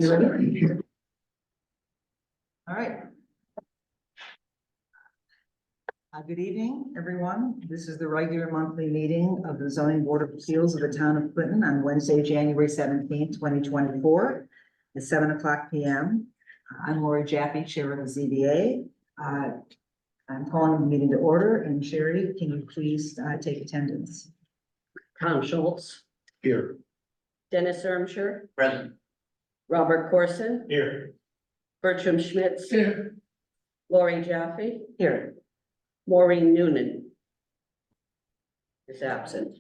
You ready? All right. Good evening, everyone. This is the regular monthly meeting of the Zoning Board of Appeals of the Town of Clinton on Wednesday, January 17th, 2024 at 7:00 p.m. I'm Lori Jaffe, Chair of the ZBA. I'm calling the meeting to order, and Sherry, can you please take attendance? Tom Schultz, Here. Dennis Ermshire, Present. Robert Corson, Here. Bertram Schmitz, Here. Lori Jaffe, Here. Maureen Noonan is absent.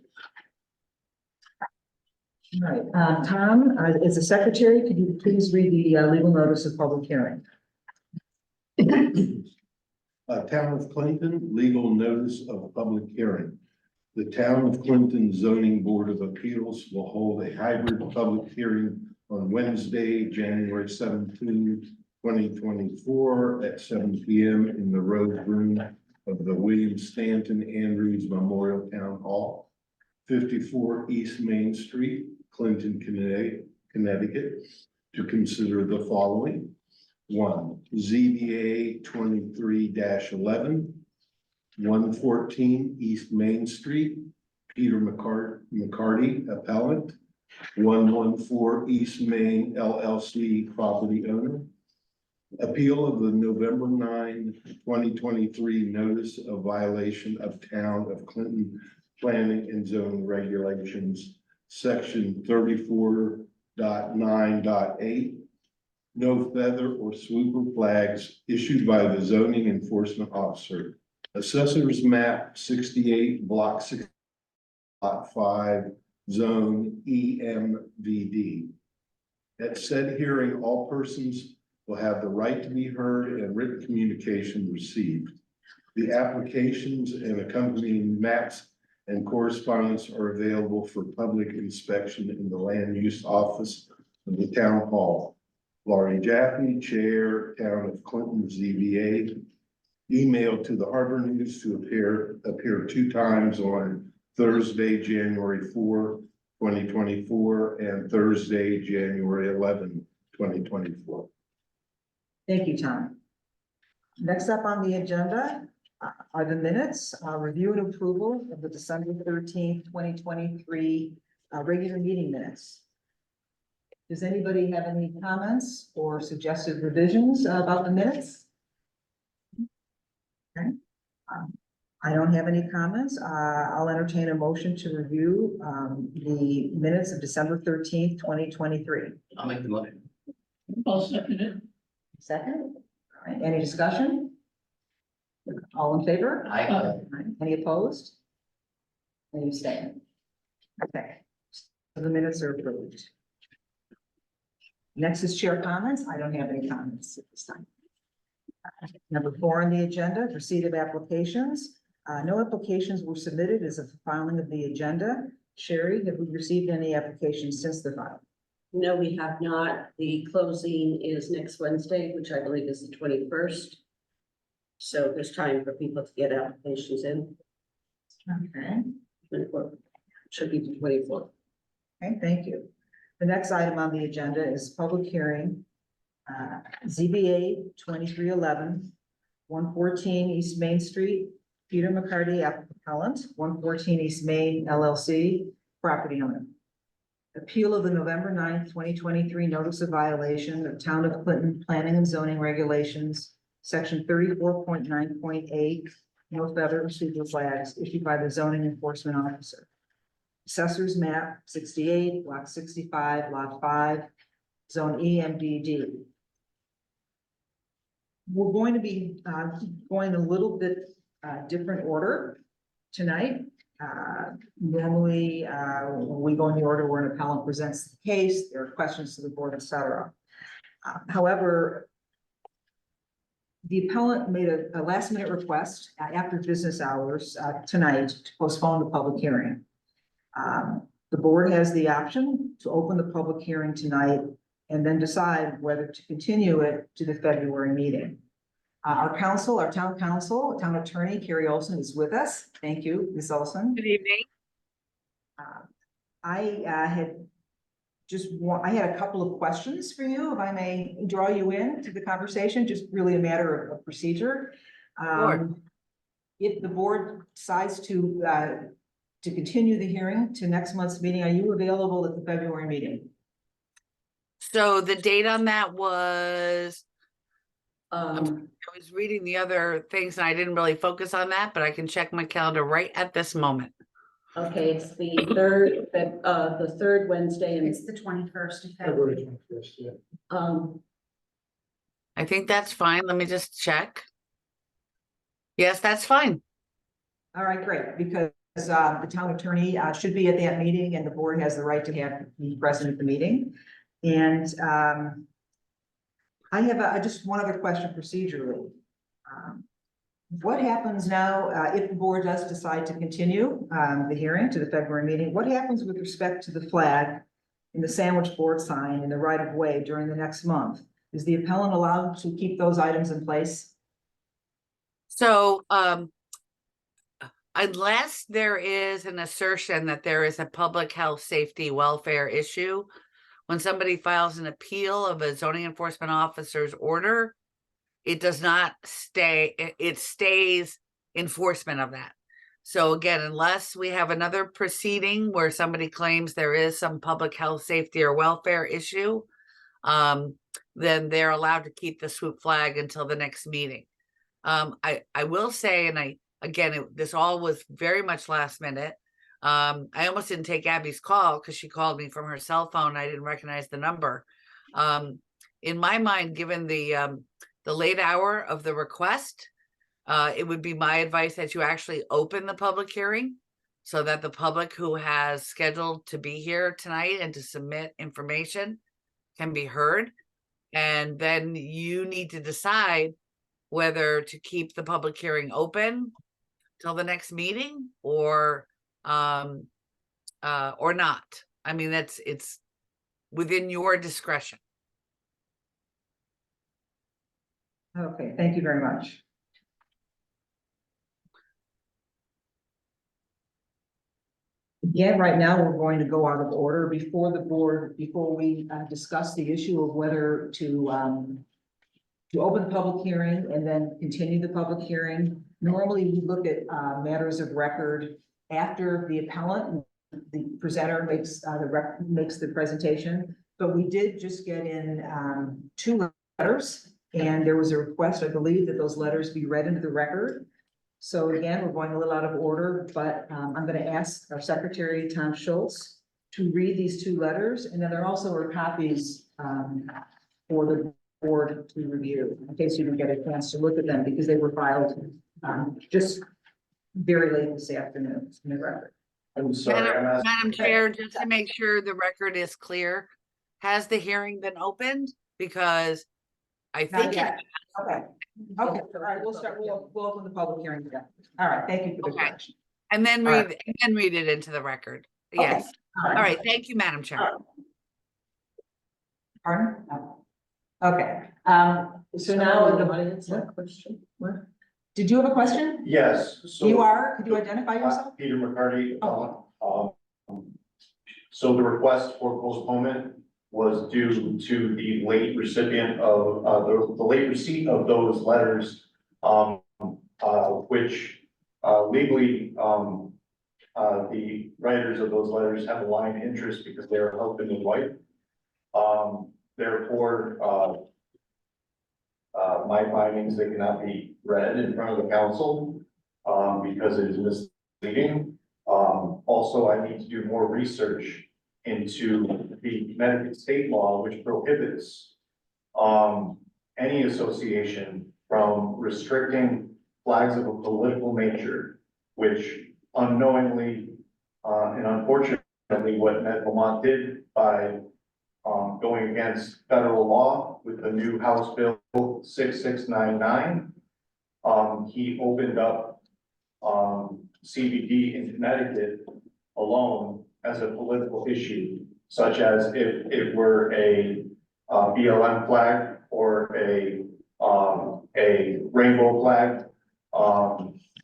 All right, Tom, as the secretary, could you please read the legal notice of public hearing? Town of Clinton, legal notice of public hearing. The Town of Clinton Zoning Board of Appeals will hold a hybrid public hearing on Wednesday, January 17, 2024 at 7 p.m. in the Rose Room of the William Stanton Andrews Memorial Town Hall, 54 East Main Street, Clinton, Connecticut, to consider the following. 1, ZBA 23-11, 114 East Main Street, Peter McCarty, appellant, 114 East Main LLC, property owner. Appeal of the November 9, 2023 notice of violation of Town of Clinton Planning and Zoning Regulations, section 34.9.8. No feather or swooper flags issued by the zoning enforcement officer. Assessor's map 68, block 6, lot 5, zone EMVD. At said hearing, all persons will have the right to be heard and written communication received. The applications and accompanying maps and correspondence are available for public inspection in the land use office of the town hall. Lori Jaffe, Chair, Town of Clinton ZBA, emailed to the Harbor News to appear 2 times on Thursday, January 4, 2024, and Thursday, January 11, 2024. Thank you, Tom. Next up on the agenda are the minutes, review and approval of the December 13th, 2023 regular meeting minutes. Does anybody have any comments or suggested revisions about the minutes? Okay. I don't have any comments. I'll entertain a motion to review the minutes of December 13th, 2023. I'll make the motion. I'll second it. Second. All right, any discussion? All in favor? Aye. All right, any opposed? Any abstaining? Okay, so the minutes are approved. Next is chair comments. I don't have any comments at this time. Number 4 on the agenda, receipt of applications. No applications were submitted as of the filing of the agenda. Sherry, have we received any applications since the filing? No, we have not. The closing is next Wednesday, which I believe is the 21st. So there's time for people to get applications in. Okay. 24th. Should be the 24th. Okay, thank you. The next item on the agenda is public hearing, ZBA 2311, 114 East Main Street, Peter McCarty, appellant, 114 East Main LLC, property owner. Appeal of the November 9th, 2023 notice of violation of Town of Clinton Planning and Zoning Regulations, section 34.9.8, no feather or swooper flags issued by the zoning enforcement officer. Assessor's map 68, block 65, lot 5, zone EMDD. We're going to be going a little bit different order tonight. Normally, when we go in the order where an appellant presents the case, there are questions to the board, etc. However, the appellant made a last minute request after business hours tonight to postpone the public hearing. The board has the option to open the public hearing tonight and then decide whether to continue it to the February meeting. Our town council, town attorney, Carrie Olson, is with us. Thank you, Ms. Olson. Good evening. I had I had a couple of questions for you, if I may draw you in to the conversation, just really a matter of procedure. Sure. If the board decides to continue the hearing to next month's meeting, are you available at the February meeting? So the date on that was, I was reading the other things and I didn't really focus on that, but I can check my calendar right at this moment. Okay, it's the third Wednesday and, It's the 21st of February February. 21st, yeah. I think that's fine. Let me just check. Yes, that's fine. All right, great, because the town attorney should be at that meeting and the board has the right to have be present at the meeting. And I have just one other question procedurally. What happens now if the board does decide to continue the hearing to the February meeting? What happens with respect to the flag and the sandwich board sign in the right of way during the next month? Is the appellant allowed to keep those items in place? So, unless there is an assertion that there is a public health, safety, welfare issue, when somebody files an appeal of a zoning enforcement officer's order, it does not stay, it stays enforcement of that. So again, unless we have another proceeding where somebody claims there is some public health, safety, or welfare issue, then they're allowed to keep the swoop flag until the next meeting. I will say, and this all was very much last minute. I almost didn't take Abby's call because she called me from her cell phone. I didn't recognize the number. In my mind, given the late hour of the request, it would be my advice that you actually open the public hearing so that the public who has scheduled to be here tonight and to submit information can be heard. And then you need to decide whether to keep the public hearing open till the next meeting or not. I mean, it's within your discretion. Okay, thank you very much. Again, right now, we're going to go out of order before we discuss the issue of whether to open the public hearing and then continue the public hearing. Normally, we look at matters of record after the appellant, the presenter makes the presentation, but we did just get in two letters, and there was a request, I believe, that those letters be read into the record. So again, we're going a little out of order, but I'm going to ask our secretary, Tom Schultz, to read these two letters, and then there also are copies for the board to review, in case you didn't get a chance to look at them, because they were filed just very late this afternoon in the record. I'm sorry, I'm asking. Madam Chair, just to make sure the record is clear, has the hearing been opened? Because I Not think, yet. Okay, all right, we'll open the public hearing again. All right, thank you for the Okay. correction. and then All read it into the record. Yes. All right. Thank you, Madam Chair. Pardon? No. Okay, so now the audience have a question. What? Did you have a question? Yes, so. Could you identify yourself? Peter McCarty. Oh. So the request for postponement was due to the late recipient of, the late receipt of those letters, which, legally, the writers of those letters have aligned interest because they're husband and wife. Therefore, my findings, they cannot be read in front of the council, because it is misleading. Also, I need to do more research into the Connecticut state law, which prohibits any association from restricting flags of a political nature, which unknowingly and unfortunately what Ned Lamont did by going against federal law with the new House Bill 6699. He opened up CBD in Connecticut alone as a political issue, such as if it were a BLM flag or a rainbow flag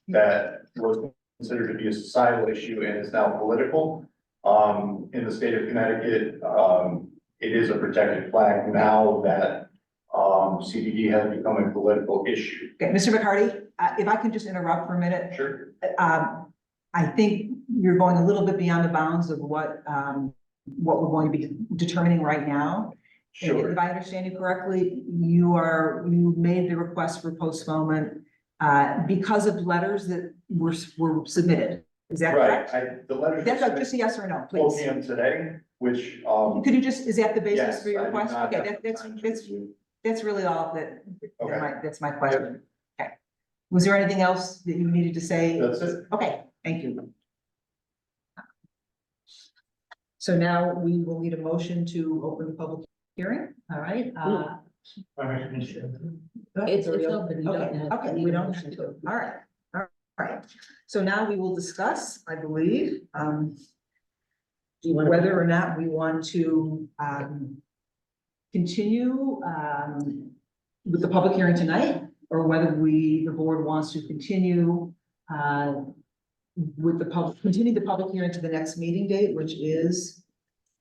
that was considered to be a societal issue and is now political. In the state of Connecticut, it is a protected flag now that, CBD has become a political issue. Okay, Mr. McCarty, if I can just interrupt for a minute. Sure. I think you're going a little bit beyond the bounds of what we're going to be determining right now. And Sure. if I understand you correctly, you made the request for postponement because of letters that were submitted. Is that Right, correct? the letters. That's just a yes or no, Told please. me on today, which, Could you just, is that the basis yes, for your I did request? not Okay, have the time to- that's really all Okay. that's my question. Okay. Was there anything else that you needed to say? That's it. Okay, thank you. So now we will need a motion to open the public hearing, all right? It's open, you don't Okay, have to okay, need we a don't motion have to to, open. all right, all right. So now we will discuss, I believe, Do you want to? whether or not we want to, continue, with the public hearing tonight, or whether the board wants to continue, continue the public hearing to the next meeting date, which is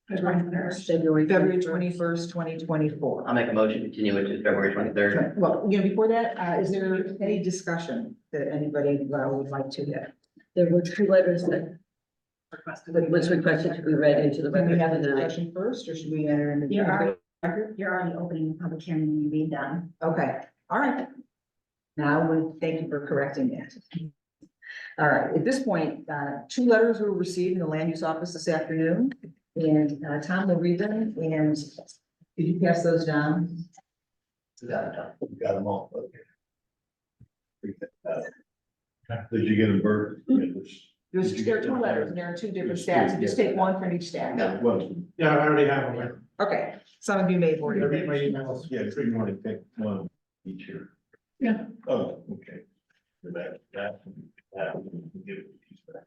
February February 21st, 2024. I'll make a motion to continue it to February 23rd. Well, before that, is there any discussion that anybody would like to get? There were two letters that was requested to be read into the Can we record have a tonight. discussion first, or should we enter in the? You're already opening the public hearing when you read them. Okay, all right. Now, thank you for correcting that. All right, at this point, two letters were received in the land use office this afternoon, and Tom will read them, and could you pass those down? Got them all. Did you get them, Bert? There are two letters, and there are two different stacks, just take one from each stack. Yeah, well, Yeah, I already have them. Okay, some of you may have already. Read my emails. yeah, so you want to pick one each here? Yeah. Oh, okay. So that, we'll give it these back.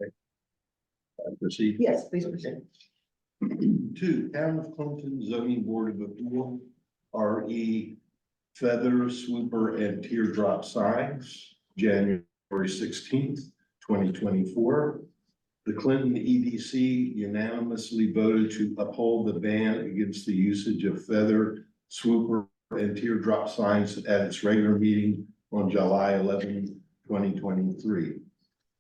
Okay. Proceed. Yes, please proceed. Two, Town of Clinton Zoning Board of Appeal, RE Feather, Swooper, and Teardrop Signs, January 16th, 2024. The Clinton EDC unanimously voted to uphold the ban against the usage of feather, swooper, and teardrop signs at its regular meeting on July 11, 2023.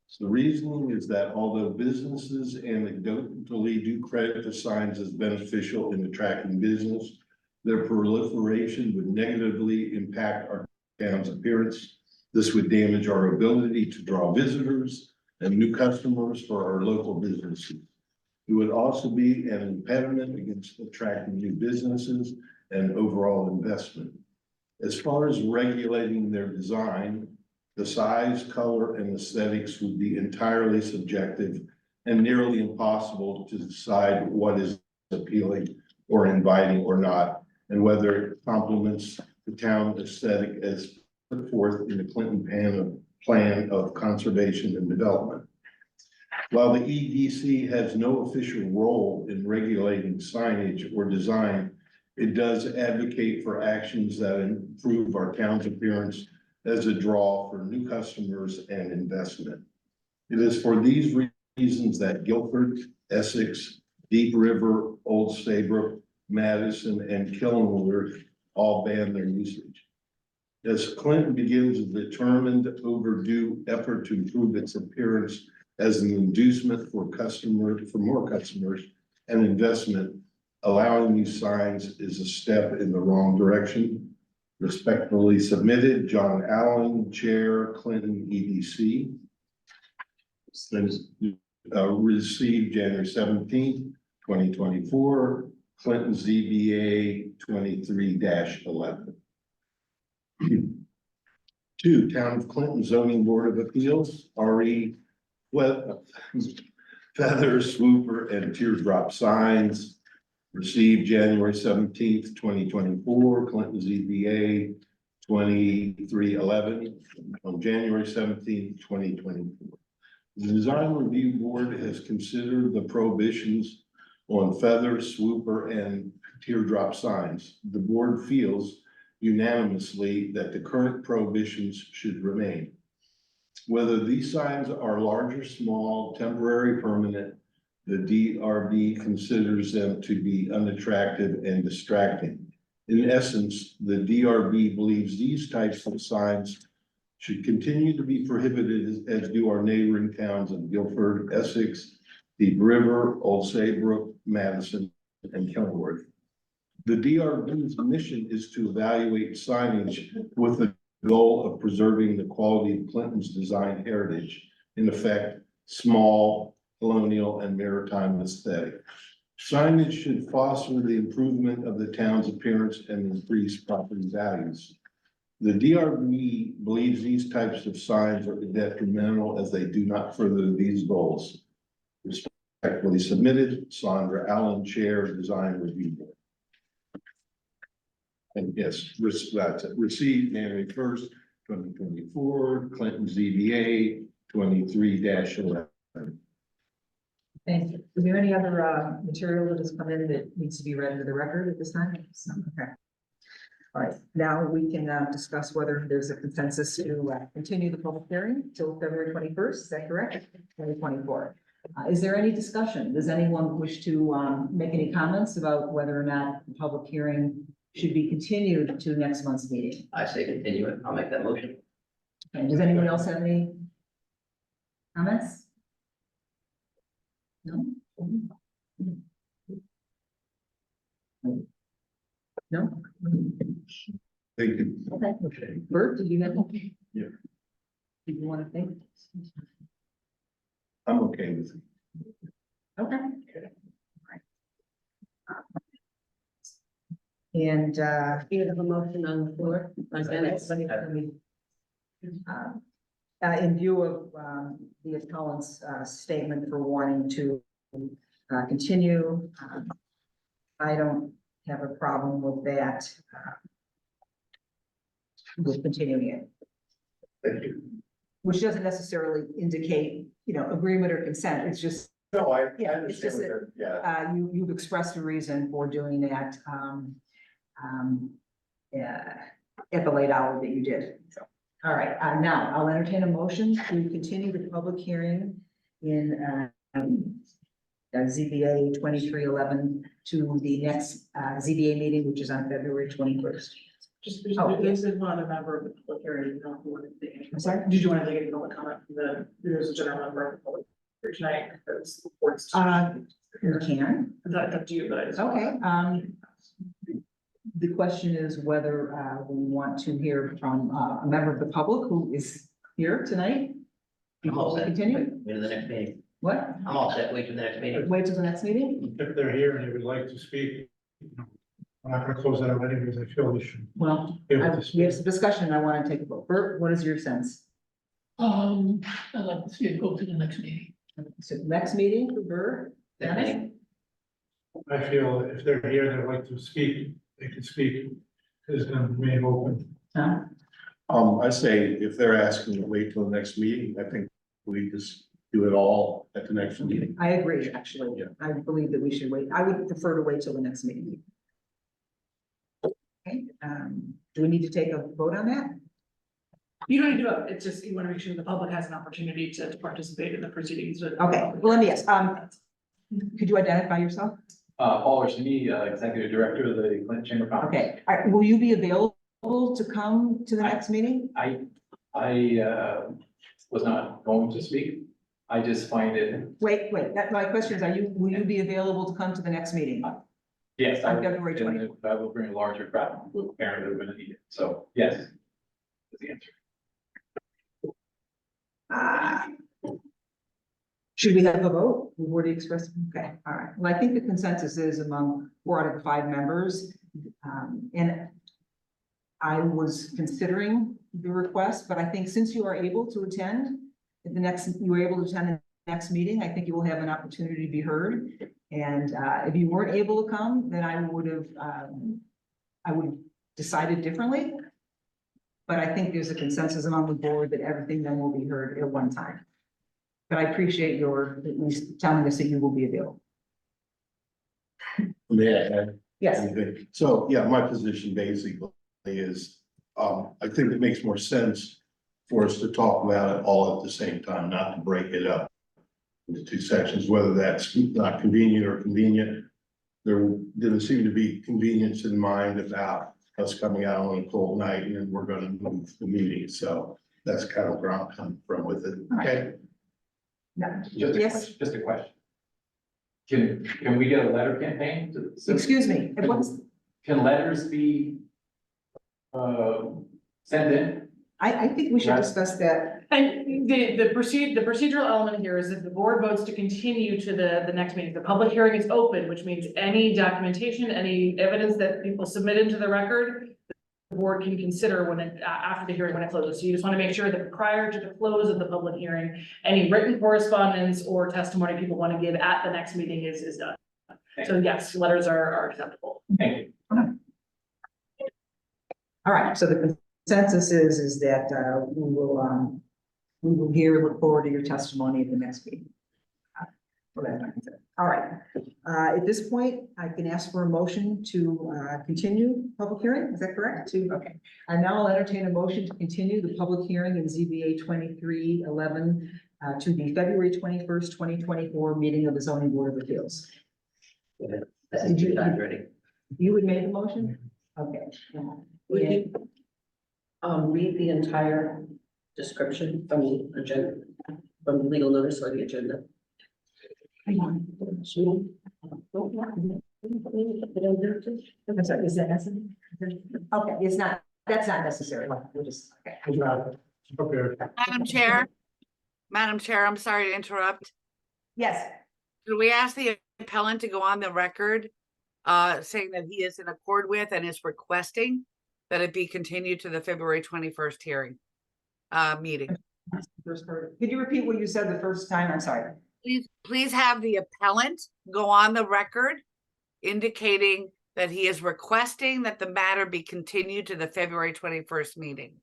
So the reasoning is that although businesses anecdotally do credit the signs as beneficial in attracting business, their proliferation would negatively impact our town's appearance. This would damage our ability to draw visitors and new customers for our local businesses. It would also be an impediment against attracting new businesses and overall investment. As far as regulating their design, the size, color, and aesthetics would be entirely subjective and nearly impossible to decide what is appealing or inviting or not, and whether it complements the town aesthetic as put forth in the Clinton plan of conservation and development. While the EDC has no official role in regulating signage or design, it does advocate for actions that improve our town's appearance as a draw for new customers and investment. It is for these reasons that Guilford, Essex, Deep River, Old Saybrook, Madison, and Killingworth all ban their usage. As Clinton begins a determined overdue effort to improve its appearance as an inducement for more customers and investment, allowing these signs is a step in the wrong direction. Respectfully submitted, John Allen, Chair, Clinton EDC. Received January 17th, 2024, Clinton ZBA 23-11. Two, Town of Clinton Zoning Board of Appeals, RE Feather, Swooper, and Teardrop Signs. Received January 17th, 2024, Clinton ZBA 2311 on January 17th, 2024. The Design Review Board has considered the prohibitions on feather, swooper, and teardrop signs. The board feels unanimously that the current prohibitions should remain. Whether these signs are large or small, temporary, permanent, the DRB considers them to be unattractive and distracting. In essence, the DRB believes these types of signs should continue to be prohibited, as do our neighboring towns of Guilford, Essex, Deep River, Old Saybrook, Madison, and Kenilworth. The DRB's mission is to evaluate signage with the goal of preserving the quality of Clinton's design heritage, in effect, small, colonial, and maritime aesthetic. Signage should foster the improvement of the town's appearance and increase property values. The DRB believes these types of signs are detrimental as they do not further these goals. Respectfully submitted, Sandra Allen, Chair, Design Review Board. And yes, that's it. Received January 1st, 2024, Clinton ZBA 23-11. Thank you. Is there any other material that has come in that needs to be read into the record at this time? Okay. All right, now we can discuss whether there's a consensus to continue the public hearing till February 21st. Is that correct? 2024. Is there any discussion? Does anyone wish to make any comments about whether or not the public hearing should be continued to next month's meeting? I say continue it. I'll make that motion. And does anyone else have any comments? No? No? Thank you. Okay. Bert, did you have? Yeah. Did you want to think? I'm okay with it. Okay. And, You have a motion on the floor by Dennis. in view of, the appellant's, statement for wanting to, continue, I don't have a problem with that. With continuing it, Thank you. which doesn't necessarily indicate, agreement or consent. It's just, No, I Yeah, it's just understand what they're- yeah. you've expressed a reason for doing that, at the late hour that you did. So, all right, now I'll entertain a motion to continue the public hearing in, ZBA 2311 to the next, ZBA meeting, which is on February 21st. Just, Oh, this is not a member of the public hearing, not the one at the beginning. I'm sorry? Did you want to take any public comment from there's a general member of the public here tonight, because the board's. You can. That's up to you, but I just. Okay, the question is whether, we want to hear from, a member of the public who is here tonight. I'm all Before we set. continue, Wait to the next meeting. what? I'm all set. Wait till the next meeting. Wait till the next meeting? If they're here and they would like to speak, I'm not gonna close that out anyways. I feel we should Well, be able to we have speak. some discussion, and I want to take a vote. Bert, what is your sense? I'd like to see it go to the next meeting. So next meeting for Bert? Next Dennis? meeting. I feel if they're here, they'd like to speak, they can speak. It's gonna remain open. Tom? I say if they're asking to wait till the next meeting, I think we just do it all at the next meeting. I agree, actually. Yeah. I believe that we should wait. I would prefer to wait till the next meeting. Okay, do we need to take a vote on that? You don't need to vote, it's just, you want to make sure the public has an opportunity to participate in the proceedings. Okay, well, let me ask, could you identify yourself? Paul Orsini, Executive Director of the Clinton Chamber of Commerce. Okay, all right, will you be available to come to the next meeting? I was not going to speak. I just find it, Wait, that, my question is, will you be available to come to the next meeting? yes, I On will, February 24th. I will bring a larger crowd, apparently we're gonna need it, so, yes. Is the answer. Should we have a vote? We've already expressed, okay, all right. Well, I think the consensus is among 4 out of the 5 members. And I was considering the request, but I think since you are able to attend you were able to attend the next meeting, I think you will have an opportunity to be heard. And if you weren't able to come, then I would have decided differently. But I think there's a consensus among the board that everything then will be heard at one time. But I appreciate your at least telling us that you will be available. May I add Yes, anything? So, yeah, my position basically is, I think it makes more sense for us to talk about it all at the same time, not to break it up into two sections, whether that's not convenient or convenient. There didn't seem to be convenience in mind about us coming out on a cold night and then we're gonna move the meeting, so that's kind of where I'm coming from with it. Okay. No. Just a Yes. question, just a question. Can we get a letter campaign to? Excuse me, what's, Can letters be sent in? I think we should discuss that. And the procedural element here is if the board votes to continue to the next meeting, the public hearing is open, which means any documentation, any evidence that people submit into the record, the board can consider when it, after the hearing, when it closes. So you just want to make sure that prior to the close of the public hearing, any written correspondence or testimony people want to give at the next meeting is done. So yes, letters are acceptable. Thank you. All right, so the consensus is that we will hear, look forward to your testimony at the next meeting. All right, at this point, I can ask for a motion to continue public hearing, is that correct? Okay, and now I'll entertain a motion to continue the public hearing in ZBA 2311 to the February 21st, 2024 meeting of the zoning board of appeals. That's your time ready. You would make the motion? Okay. Would you read the entire description from the agenda, from the legal notice or the agenda? Hang on. I'm sorry, is that necessary? Okay, it's not, that's not necessary. We'll just, okay. Okay. Madam Chair, I'm sorry to interrupt. Yes, Could we ask the appellant to go on the record saying that he is in accord with and is requesting that it be continued to the February 21st hearing meeting? first part. Could you repeat what you said the first time? I'm sorry. Please have the appellant go on the record indicating that he is requesting that the matter be continued to the February 21st meeting.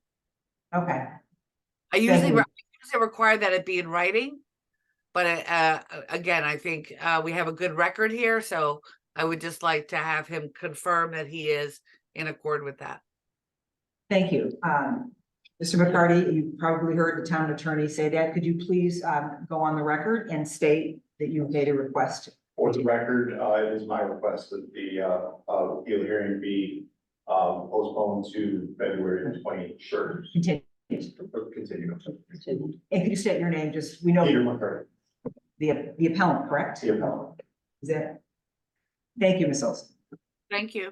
Okay, I usually you. require that it be in writing, but again, I think we have a good record here, so I would just like to have him confirm that he is in accord with that. Thank you. Mr. McCarty, you probably heard the town attorney say that. Could you please go on the record and state that you made a request? For the record, it is my request that the appeal hearing be postponed to February 23rd. Continue. Continue. And could you state your name? Just, we know Peter McCarty, the appellant, correct? the appellant. Is that? Thank you, Ms. Olson. Thank you.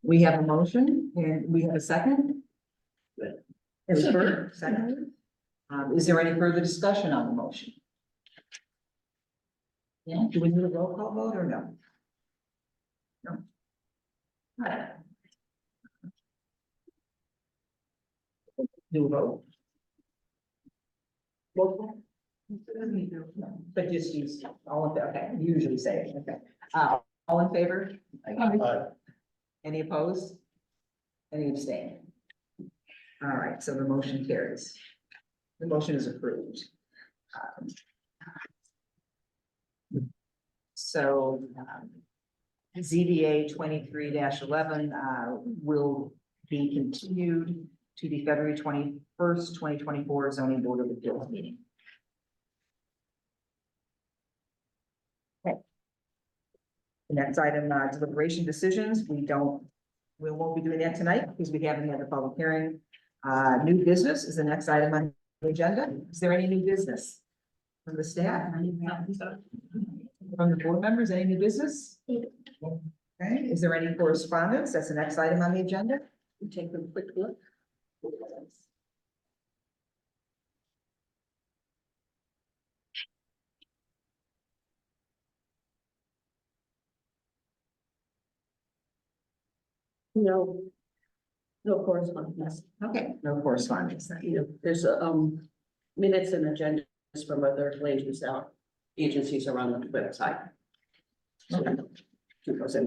We have a motion and we have a second. Good. It was first, second. Is there any further discussion on the motion? Yeah, do we need a roll call vote or no? No. All right. Do a vote. Roll call? No, but just use all of that, okay, you usually say it, okay. All in favor? Any opposed? Any abstain? All right, so the motion carries. The motion is approved. So ZBA 23-11 will be continued to the February 21st, 2024 zoning board of appeals meeting. Okay. The next item, deliberation decisions. We won't be doing that tonight because we haven't had a public hearing. New business is the next item on the agenda. Is there any new business from the staff? From the board members, any new business? Okay, is there any correspondence? That's the next item on the agenda. Take a quick look. No, no correspondence. Okay, no correspondence. You know, there's minutes and agendas from other land use out agencies around the website. Okay. Okay,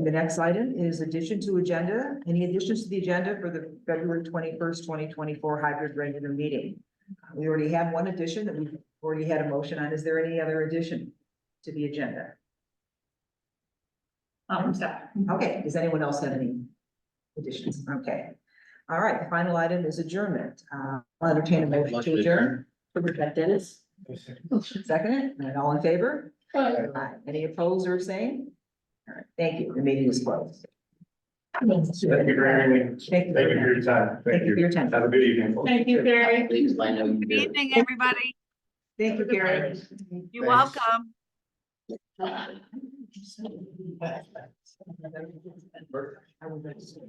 the next item is addition to agenda. Any additions to the agenda for the February 21st, 2024 hybrid regular meeting? We already have one addition that we've already had a motion on. Is there any other addition to the agenda? Staff. Okay, does anyone else have any additions? Okay. All right, the final item is adjournment. I'll entertain a motion to adjourn. Dennis? Second it, and all in favor? Aye. Any opposed or abstained? All right, thank you. The meeting is closed. Thank you for hearing me. Thank you. Thank you for your time. Thank you for your time. Have a good evening. Thank you, Carrie. At least I know you Good did. evening, everybody. Thank you, Gary. You're Thanks. welcome. I will register.